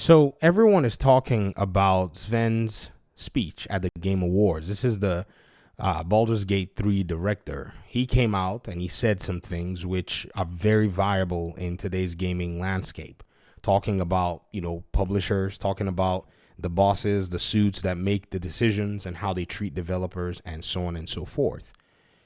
So everyone is talking about Sven's speech at the Game Awards. This is the Baldur's Gate 3 director. He came out and he said some things which are very viable in today's gaming landscape. Talking about, publishers, talking about the bosses, the suits that make the decisions and how they treat developers and so on and so forth.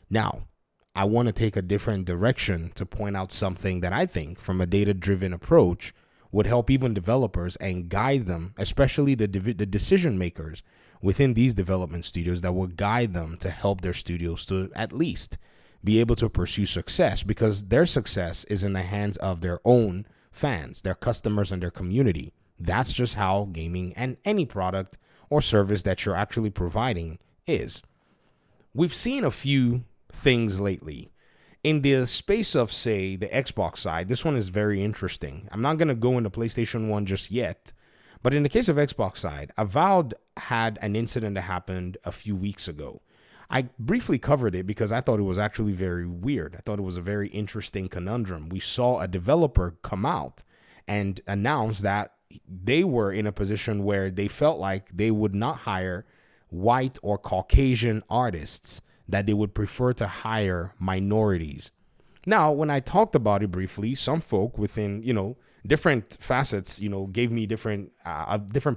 Now, I want to take a different direction to point out something that I think from a data-driven approach would help even developers and guide them, especially the decision makers within these development studios that will guide them to help their studios to at least be able to pursue success, because their success is in the hands of their own fans, their customers, and their community. That's just how gaming and any product or service that you're actually providing is. We've seen a few things lately. In the space of, say, the Xbox side, this one is very interesting. I'm not going to go into PlayStation 1 just yet, but in the case of Xbox side, Avowed had an incident that happened a few weeks ago. I briefly covered it because I thought it was actually very weird. I thought it was a very interesting conundrum. We saw a developer come out and announce that they were in a position where they felt like they would not hire white or Caucasian artists, that they would prefer to hire minorities. Now, when I talked about it briefly, some folk within, different facets, gave me different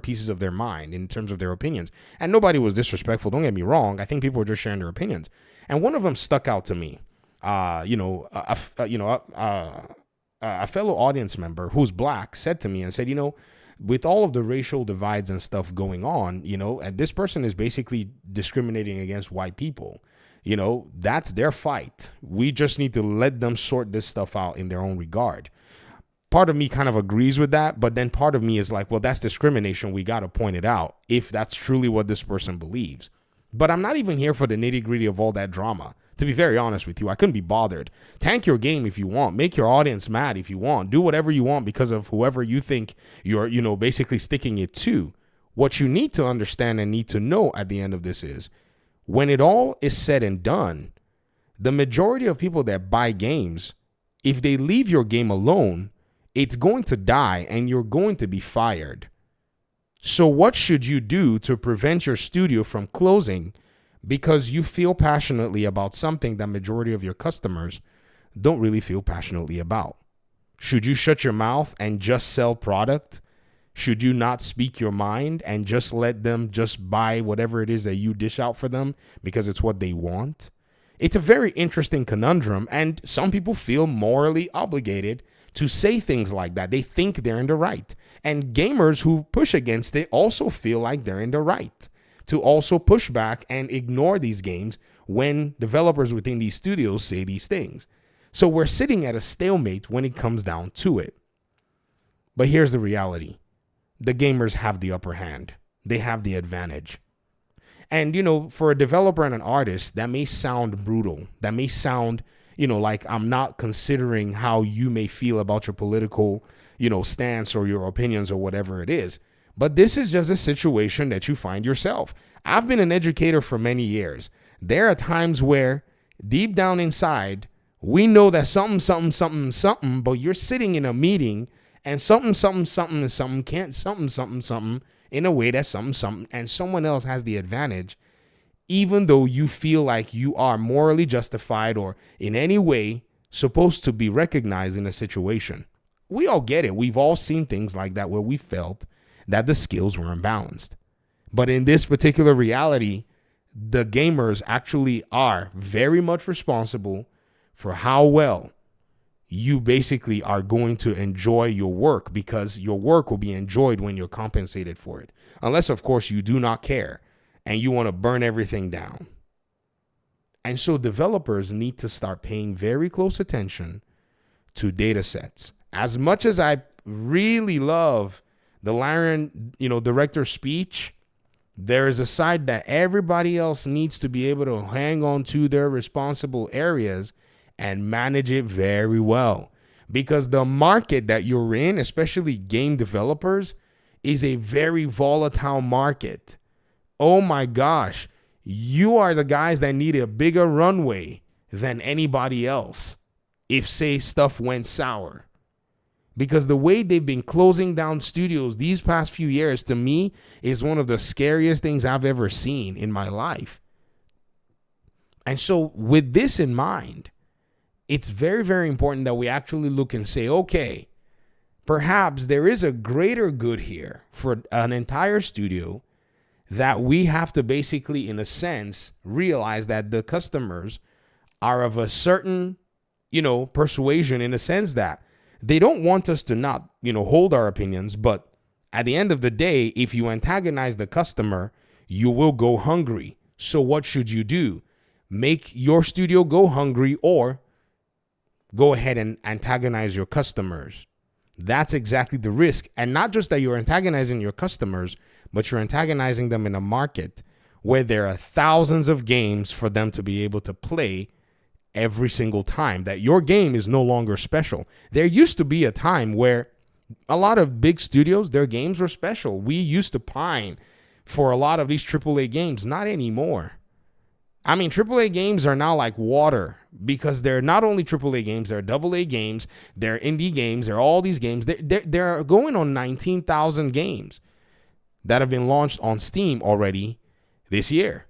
pieces of their mind in terms of their opinions. And nobody was disrespectful. Don't get me wrong. I think people were just sharing their opinions. And one of them stuck out to me. A fellow audience member who's black said to me and said, with all of the racial divides and stuff going on, and this person is basically discriminating against white people. That's their fight. We just need to let them sort this stuff out in their own regard. Part of me kind of agrees with that, but then part of me is like, well, that's discrimination. We got to point it out if that's truly what this person believes. But I'm not even here for the nitty gritty of all that drama. To be very honest with you, I couldn't be bothered. Tank your game if you want. Make your audience mad if you want. Do whatever you want because of whoever you think you're, basically sticking it to. What you need to understand and need to know at the end of this is, when it all is said and done, the majority of people that buy games, if they leave your game alone, it's going to die and you're going to be fired. So what should you do to prevent your studio from closing because you feel passionately about something that majority of your customers don't really feel passionately about? Should you shut your mouth and just sell product? Should you not speak your mind and just let them just buy whatever it is that you dish out for them because it's what they want? It's a very interesting conundrum, and some people feel morally obligated to say things like that. They think they're in the right. And gamers who push against it also feel like they're in the right to also push back and ignore these games when developers within these studios say these things. So we're sitting at a stalemate when it comes down to it. But here's the reality. The gamers have the upper hand. They have the advantage. And, for a developer and an artist, that may sound brutal. That may sound, like I'm not considering how you may feel about your political, stance or your opinions or whatever it is. But this is just a situation that you find yourself. I've been an educator for many years. There are times where deep down inside, we know that something, but you're sitting in a meeting and something can't in a way that something, and someone else has the advantage, even though you feel like you are morally justified or in any way supposed to be recognized in a situation. We all get it. We've all seen things like that where we felt that the skills were imbalanced. But in this particular reality, the gamers actually are very much responsible for how well you basically are going to enjoy your work, because your work will be enjoyed when you're compensated for it. Unless, of course, you do not care and you want to burn everything down. And so developers need to start paying very close attention to data sets. As much as I really love the Larian, director's speech, there is a side that everybody else needs to be able to hang on to their responsible areas and manage it very well. Because the market that you're in, especially game developers, is a very volatile market. Oh my gosh, you are the guys that need a bigger runway than anybody else if, say, stuff went sour. because the way they've been closing down studios these past few years, to me, is one of the scariest things I've ever seen in my life. And so with this in mind, it's very, very important that we actually look and say, okay, perhaps there is a greater good here for an entire studio, that we have to basically, in a sense, realize that the customers are of a certain, persuasion, in a sense that they don't want us to not, hold our opinions. But at the end of the day, if you antagonize the customer, you will go hungry. So what should you do? Make your studio go hungry, or go ahead and antagonize your customers. That's exactly the risk. And not just that you're antagonizing your customers, but you're antagonizing them in a market where there are thousands of games for them to be able to play every single time, that your game is no longer special. There used to be a time where a lot of big studios, their games were special. We used to pine for a lot of these AAA games. Not anymore. I mean, AAA games are now like water, because they're not only AAA games, they're AA games, they're indie games, they're all these games. They're going on 19,000 games that have been launched on Steam already this year.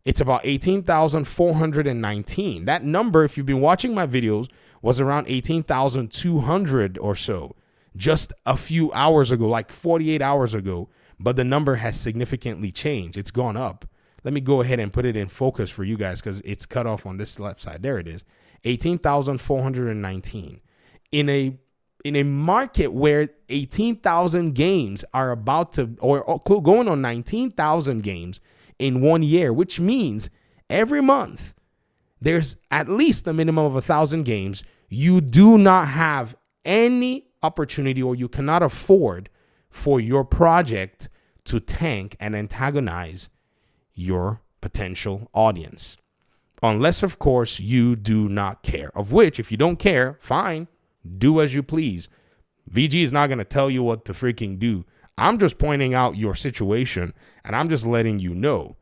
It's about 18,419. That number, if you've been watching my videos, was around 18,200 or so just a few hours ago, like 48 hours ago. But the number has significantly changed. It's gone up. Let me go ahead and put it in focus for you guys, because it's cut off on this left side. There it is. 18,419. In a market where 18,000 games are about to, or going on 19,000 games in 1 year, which means every month there's at least a minimum of 1,000 games. You do not have any opportunity, or you cannot afford for your project to tank and antagonize your potential audience. Unless, of course, you do not care. Of which, if you don't care, fine, do as you please. VG is not going to tell you what to freaking do. I'm just pointing out your situation, and I'm just letting you know,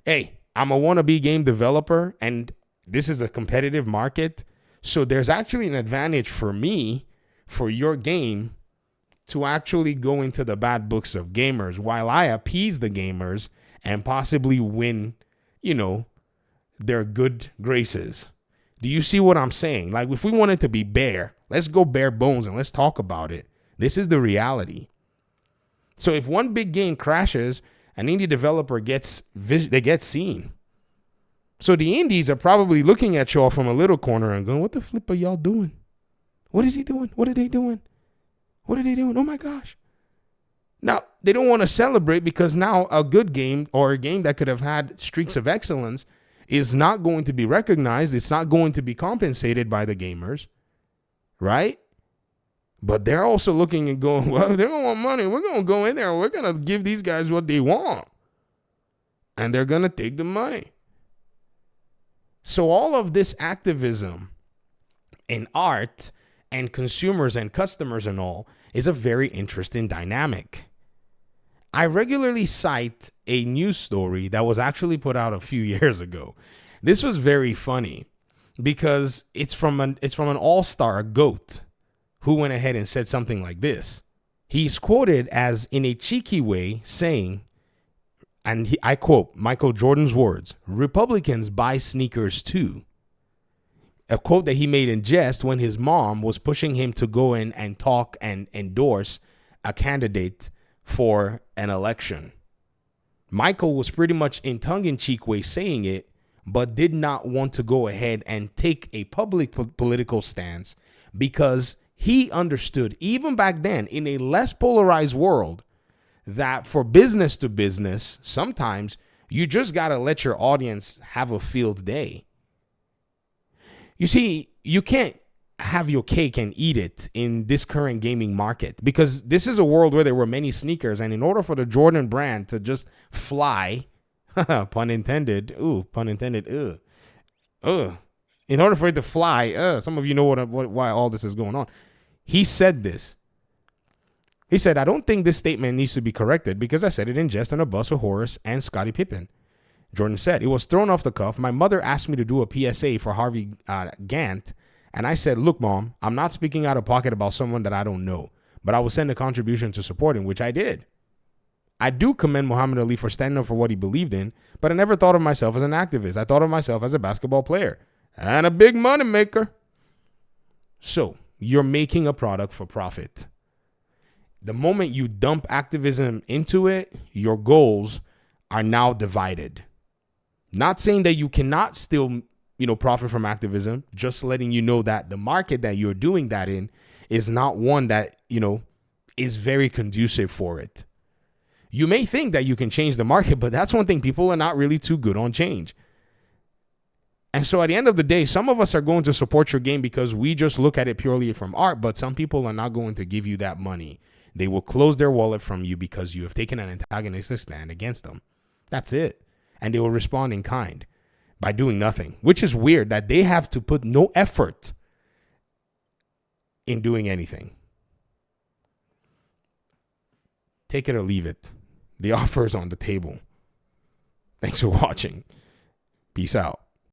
hey, I'm a wannabe game developer, and this is a competitive market. So there's actually an advantage for me, for your game, to actually go into the bad books of gamers while I appease the gamers and possibly win, their good graces. Do you see what I'm saying? Like, if we want it to be bare, let's go bare bones and let's talk about it. This is the reality. So if one big game crashes, an indie developer gets seen. So the indies are probably looking at y'all from a little corner and going, what the flip are y'all doing? What is he doing? What are they doing? What are they doing? Oh my gosh. Now, they don't want to celebrate, because now a good game, or a game that could have had streaks of excellence, is not going to be recognized. It's not going to be compensated by the gamers, right? But they're also looking and going, well, they don't want money. We're going to go in there and we're going to give these guys what they want. And they're going to take the money. So all of this activism in art and consumers and customers and all is a very interesting dynamic. I regularly cite a news story that was actually put out a few years ago. This was very funny because it's from an all-star, a GOAT, who went ahead and said something like this. He's quoted as, in a cheeky way, saying, and I quote Michael Jordan's words, "Republicans buy sneakers too." A quote that he made in jest when his mom was pushing him to go in and talk and endorse a candidate for an election. Michael was pretty much in tongue-in-cheek way saying it, but did not want to go ahead and take a public political stance, because he understood, even back then, in a less polarized world, that for business to business, sometimes you just got to let your audience have a field day. You see, you can't have your cake and eat it in this current gaming market, because this is a world where there were many sneakers, and in order for the Jordan brand to just fly, pun intended, in order for it to fly, some of you know why all this is going on. He said this. He said, "I don't think this statement needs to be corrected because I said it in jest on a bus with Horace and Scottie Pippen." Jordan said, "It was thrown off the cuff. My mother asked me to do a PSA for Harvey Gantt And I said, look, Mom, I'm not speaking out of pocket about someone that I don't know, but I will send a contribution to support him, which I did. I do commend Muhammad Ali for standing up for what he believed in, but I never thought of myself as an activist. I thought of myself as a basketball player and a big money maker. So you're making a product for profit. The moment you dump activism into it, your goals are now divided. Not saying that you cannot still, profit from activism, just letting you know that the market that you're doing that in is not one that, is very conducive for it. You may think that you can change the market, but that's one thing. People are not really too good on change. And so at the end of the day, some of us are going to support your game because we just look at it purely from art, but some people are not going to give you that money. They will close their wallet from you because you have taken an antagonistic stand against them. That's it. And they will respond in kind by doing nothing, which is weird that they have to put no effort in doing anything. Take it or leave it. The offer is on the table. Thanks for watching. Peace out.